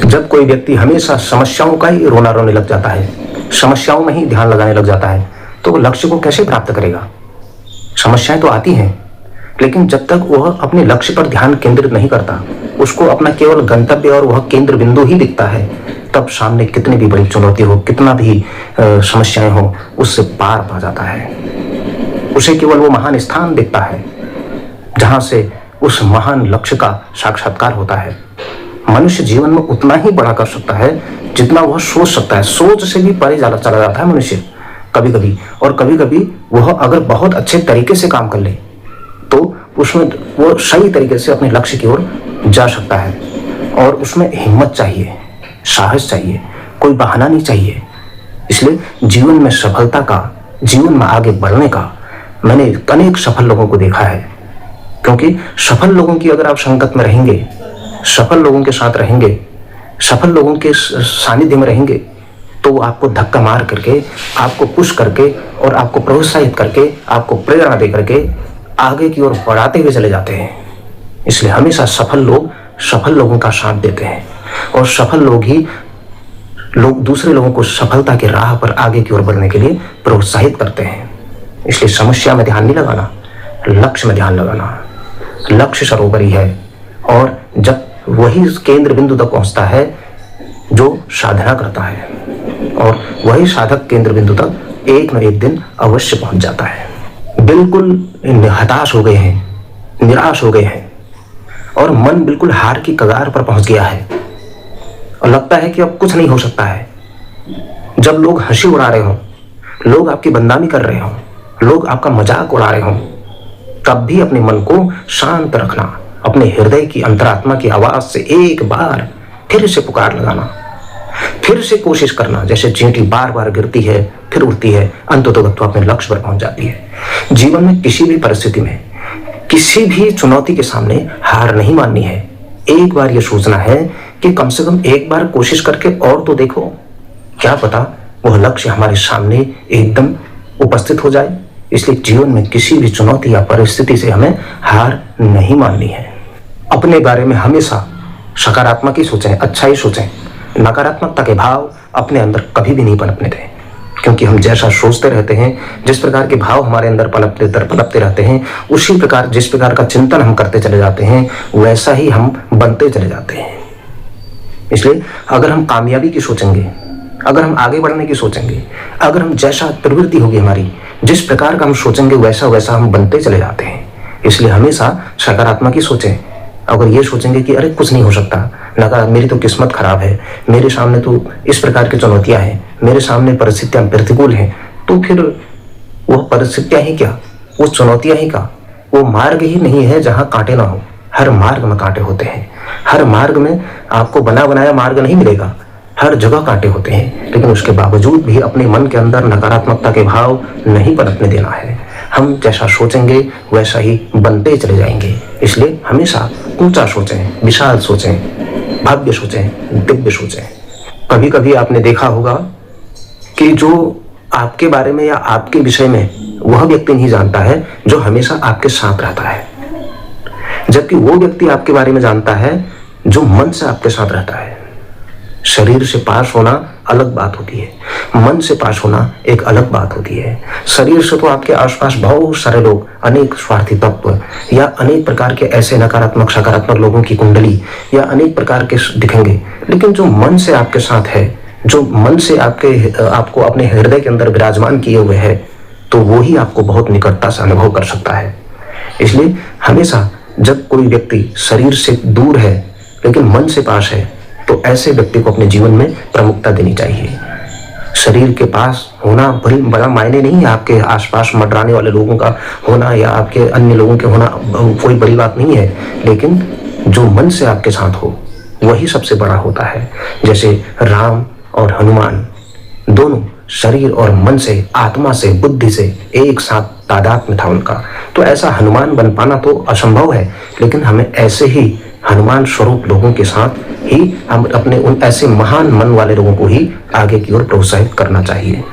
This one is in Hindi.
जब कोई व्यक्ति हमेशा समस्याओं का ही रोना रोने लग जाता है, समस्याओं में ही ध्यान लगाने लग जाता है, तो वो लक्ष्य को कैसे प्राप्त करेगा? समस्याएं तो आती हैं, लेकिन जब तक वह अपने लक्ष्य पर ध्यान केंद्रित नहीं करता, उसको अपना केवल गंतव्य और वह केंद्र बिंदु ही दिखता है, तब सामने कितनी भी बड़ी चुनौती हो, कितना भी समस्याएं हो, उससे पार पा जाता है। उसे केवल वो महान स्थान दिखता है जहां से उस महान लक्ष्य का साक्षात्कार होता है। मनुष्य जीवन में उतना ही बड़ा कर सकता है जितना वह सोच सकता है। सोच से भी परे चला जाता है मनुष्य कभी कभी, और कभी कभी वह अगर बहुत अच्छे तरीके से काम कर ले तो उसमें वो सही तरीके से अपने लक्ष्य की ओर जा सकता है। और उसमें हिम्मत चाहिए, साहस चाहिए, कोई बहाना नहीं चाहिए। इसलिए जीवन में सफलता का, जीवन में आगे बढ़ने का मैंने अनेक सफल लोगों को देखा है। क्योंकि सफल लोगों की अगर आप संगत में रहेंगे, सफल लोगों के साथ रहेंगे, सफल लोगों के सानिध्य में रहेंगे, तो वो आपको धक्का मार करके, आपको पुश करके और आपको प्रोत्साहित करके, आपको प्रेरणा दे करके आगे की ओर बढ़ाते हुए चले जाते हैं। इसलिए हमेशा सफल लोग सफल लोगों का साथ देते हैं, और सफल लोग ही दूसरे लोगों को सफलता की राह पर आगे की ओर बढ़ने के लिए प्रोत्साहित करते हैं। इसलिए समस्या में ध्यान नहीं लगाना, लक्ष्य में ध्यान लगाना। लक्ष्य सर्वोपरि है, और जब वही केंद्र बिंदु तक पहुंचता है जो साधना करता है, और वही साधक केंद्र बिंदु तक एक न एक दिन अवश्य पहुंच जाता है। बिल्कुल हताश हो गए हैं, निराश हो गए हैं, और मन बिल्कुल हार की कगार पर पहुंच गया है, और लगता है कि अब कुछ नहीं हो सकता है। जब लोग हंसी उड़ा रहे हों, लोग आपकी बदनामी कर रहे हों, लोग आपका मजाक उड़ा रहे हों, तब भी अपने मन को शांत रखना, अपने हृदय की अंतरात्मा की आवाज से एक बार फिर से पुकार लगाना, फिर से कोशिश करना। जैसे चींटी बार बार गिरती है, फिर उड़ती है, अंततः अपने लक्ष्य पर पहुंच जाती है। जीवन में किसी भी परिस्थिति में, किसी भी चुनौती के सामने हार नहीं माननी है। एक बार यह सोचना है कि कम से कम एक बार कोशिश करके और तो देखो, क्या पता वह लक्ष्य हमारे सामने एकदम उपस्थित हो जाए। इसलिए जीवन में किसी भी चुनौती या परिस्थिति से हमें हार नहीं माननी है। अपने बारे में हमेशा सकारात्मक ही सोचें, अच्छा ही सोचें। नकारात्मकता के भाव अपने अंदर कभी भी नहीं पनपने दें, क्योंकि हम जैसा सोचते रहते हैं, जिस प्रकार के भाव हमारे अंदर पनपते रहते हैं, उसी प्रकार जिस प्रकार का चिंतन हम करते चले जाते हैं, वैसा ही हम बनते चले जाते हैं। इसलिए अगर हम कामयाबी की सोचेंगे, अगर हम आगे बढ़ने की सोचेंगे, अगर हम जैसा प्रवृत्ति होगी हमारी, जिस प्रकार का हम सोचेंगे वैसा वैसा हम बनते चले जाते हैं। इसलिए हमेशा सकारात्मक ही सोचें। अगर ये सोचेंगे कि अरे कुछ नहीं हो सकता, नकारात्मक, मेरी तो किस्मत खराब है, मेरे सामने तो इस प्रकार की चुनौतियां हैं, मेरे सामने परिस्थितियां प्रतिकूल हैं, तो फिर वह परिस्थितियां ही क्या, वो चुनौतियां ही क्या, वो मार्ग ही नहीं है जहां कांटे ना हो। हर मार्ग में कांटे होते हैं, हर मार्ग में आपको बना बनाया मार्ग नहीं मिलेगा, हर जगह कांटे होते हैं। लेकिन उसके बावजूद भी अपने मन के अंदर नकारात्मकता के भाव नहीं पनपने देना है। हम जैसा सोचेंगे वैसा ही बनते चले जाएंगे। इसलिए हमेशा ऊंचा सोचें, विशाल सोचें, भव्य सोचें, दिव्य सोचें। कभी कभी आपने देखा होगा कि जो आपके बारे में या आपके विषय में वह व्यक्ति नहीं जानता है जो हमेशा आपके साथ रहता है, जबकि वो व्यक्ति आपके बारे में जानता है जो मन से आपके साथ रहता है। शरीर से पास होना अलग बात होती है, मन से पास होना एक अलग बात होती है। शरीर से तो आपके आसपास बहुत सारे लोग, अनेक स्वार्थी तत्व या अनेक प्रकार के ऐसे नकारात्मक सकारात्मक लोगों की कुंडली या अनेक प्रकार के दिखेंगे, लेकिन जो मन से आपके साथ है, जो मन से आपको अपने हृदय के अंदर विराजमान किए हुए है, तो वो ही आपको बहुत निकटता से अनुभव कर सकता है। इसलिए हमेशा जब कोई व्यक्ति शरीर से दूर है लेकिन मन से पास है, तो ऐसे व्यक्ति को अपने जीवन में प्रमुखता देनी चाहिए। शरीर के पास होना बड़ा मायने नहीं है, आपके आसपास मंडराने वाले लोगों का होना या आपके अन्य लोगों के होना कोई बड़ी बात नहीं है, लेकिन जो मन से आपके साथ हो वही सबसे बड़ा होता है। जैसे राम और हनुमान दोनों शरीर और मन से, आत्मा से, बुद्धि से एक साथ तादाद में था उनका, तो ऐसा हनुमान बन पाना तो असंभव है। लेकिन हमें ऐसे ही हनुमान स्वरूप लोगों के साथ ही हम अपने उन ऐसे महान मन वाले लोगों को ही आगे की ओर प्रोत्साहित करना चाहिए।